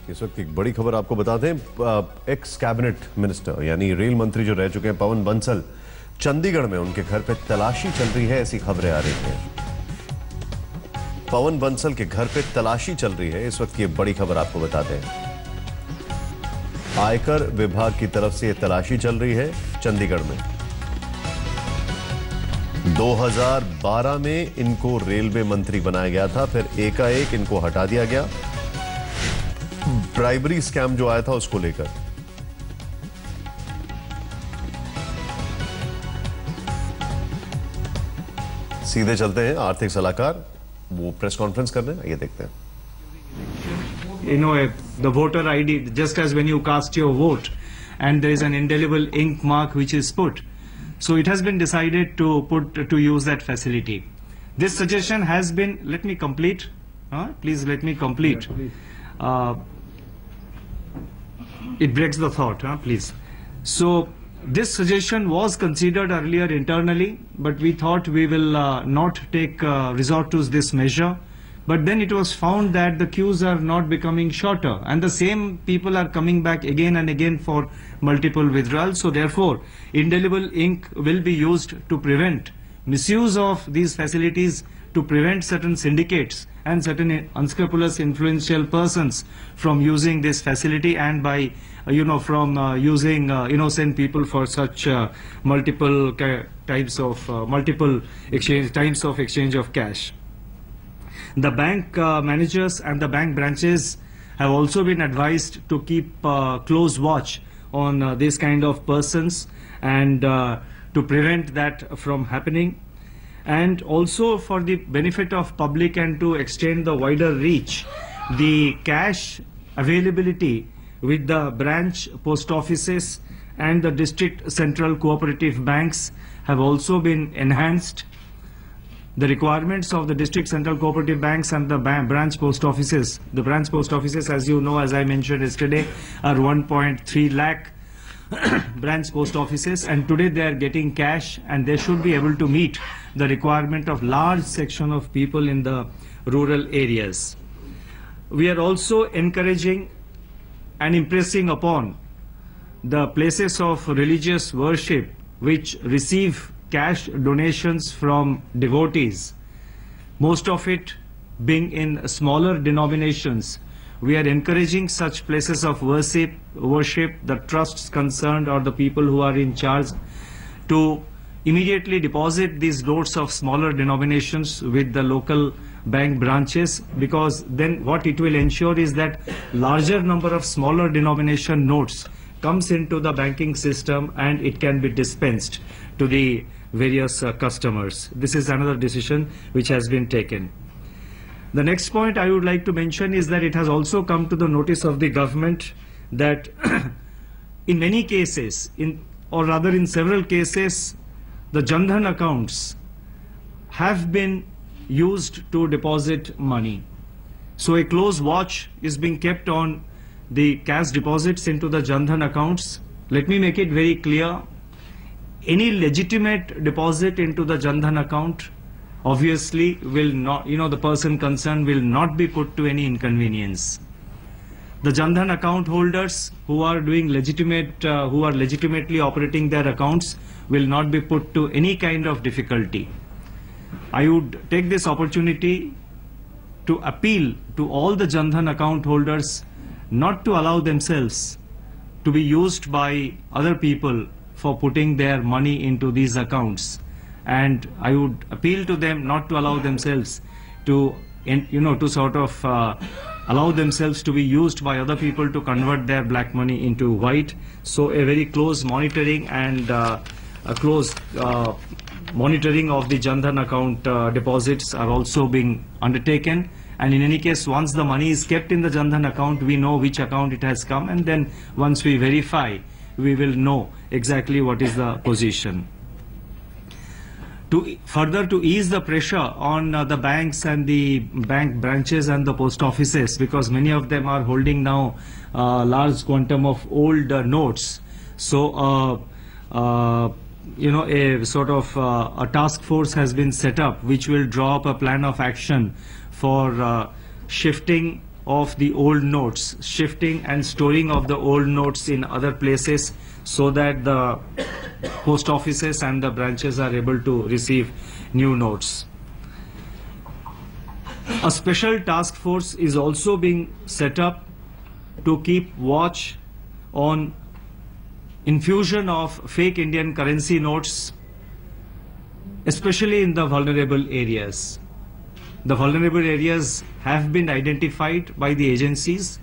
इस वक्त एक बड़ी खबर आपको बता दें, एक्स कैबिनेट मिनिस्टर यानी रेल मंत्री जो रह चुके हैं पवन बंसल, चंडीगढ़ में उनके घर पे तलाशी चल रही है, ऐसी खबरें आ रही हैं। पवन बंसल के घर पे तलाशी चल रही है, इस वक्त की बड़ी खबर आपको बता दें। आयकर विभाग की तरफ से यह तलाशी चल रही है चंडीगढ़ में। 2012 में इनको रेलवे मंत्री बनाया गया था, फिर एकाएक इनको हटा दिया गया ब्राइबरी स्कैम जो आया था उसको लेकर। सीधे चलते हैं, आर्थिक सलाहकार वो प्रेस कॉन्फ्रेंस कर रहे हैं, आइए देखते हैं। The voter ID, just as when you cast your vote and there is an indelible ink mark which is put. So it has been decided to use that facility. This suggestion has been, let me complete. Please let me complete. It breaks the thought, please. So this suggestion was considered earlier internally, but we thought we will not take resort to this measure. But then it was found that the queues are not becoming shorter and the same people are coming back again and again for multiple withdrawals. So therefore, indelible ink will be used to prevent misuse of these facilities, to prevent certain syndicates and certain unscrupulous influential persons from using this facility and by from using innocent people for such multiple types of exchange of cash. The bank managers and the bank branches have also been advised to keep close watch on this kind of persons and to prevent that from happening, and also for the benefit of public and to extend the wider reach, the cash availability with the branch post offices and the district central cooperative banks have also been enhanced. The requirements of the district central cooperative banks and the branch post offices. The branch post offices, as you know, as I mentioned yesterday, are 1.3 lakh branch post offices, and today they are getting cash and they should be able to meet the requirement of large section of people in the rural areas. We are also encouraging and impressing upon the places of religious worship which receive cash donations from devotees, most of it being in smaller denominations. We are encouraging such places of worship, the trusts concerned or the people who are in charge, to immediately deposit these notes of smaller denominations with the local bank branches, because then what it will ensure is that larger number of smaller denomination notes comes into the banking system and it can be dispensed to the various customers. This is another decision which has been taken. The next point I would like to mention is that it has also come to the notice of the government that in many cases, or rather in several cases, the Jan Dhan accounts have been used to deposit money. So a close watch is being kept on the cash deposits into the Jan Dhan accounts. Let me make it very clear. Any legitimate deposit into the Jan Dhan account obviously will not, the person concerned will not be put to any inconvenience. The Jan Dhan account holders who are doing who are legitimately operating their accounts will not be put to any kind of difficulty. I would take this opportunity to appeal to all the Jan Dhan account holders not to allow themselves to be used by other people for putting their money into these accounts, and I would appeal to them not to allow themselves to allow themselves to be used by other people to convert their black money into white. So a very close monitoring and a close monitoring of the Jan Dhan account deposits are also being undertaken, and in any case, once the money is kept in the Jan Dhan account, we know which account it has come, and then once we verify, we will know exactly what is the position. To further to ease the pressure on the banks and the bank branches and the post offices, because many of them are holding now large quantum of old notes. So a sort of a task force has been set up which will draw up a plan of action for shifting of the old notes, shifting and storing of the old notes in other places so that the post offices and the branches are able to receive new notes. A special task force is also being set up to keep watch on infusion of fake Indian currency notes, especially in the vulnerable areas. The vulnerable areas have been identified by the agencies,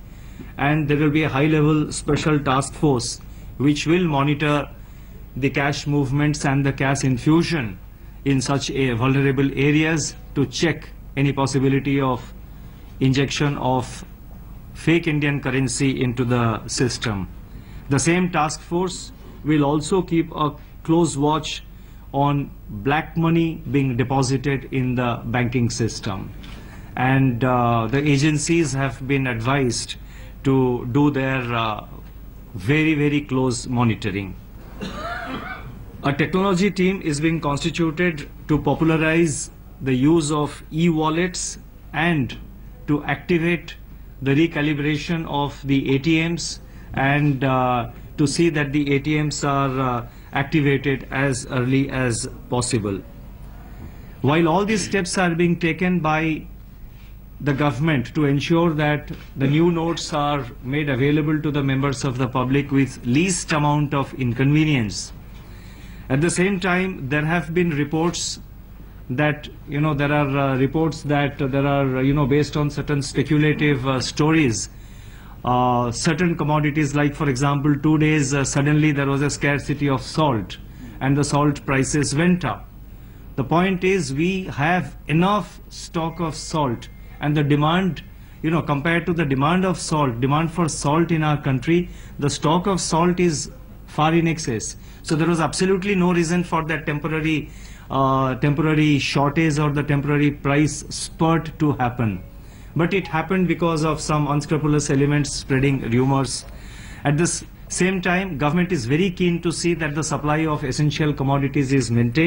and there will be a high-level special task force which will monitor the cash movements and the cash infusion in such vulnerable areas to check any possibility of injection of fake Indian currency into the system. The same task force will also keep a close watch on black money being deposited in the banking system. And the agencies have been advised to do their very, very close monitoring. A technology team is being constituted to popularize the use of e-wallets and to activate the recalibration of the ATMs and to see that the ATMs are activated as early as possible. While all these steps are being taken by the government to ensure that the new notes are made available to the members of the public with least amount of inconvenience, at the same time there have been reports that there are reports that there are based on certain speculative stories, certain commodities, like for example 2 days suddenly there was a scarcity of salt and the salt prices went up. The point is, we have enough stock of salt, and the demand, compared to the demand for salt in our country, the stock of salt is far in excess. So there was absolutely no reason for that temporary shortage or the temporary price spurt to happen. But it happened because of some unscrupulous elements spreading rumors. At the same time, government is very keen to see that the supply of essential commodities is maintained.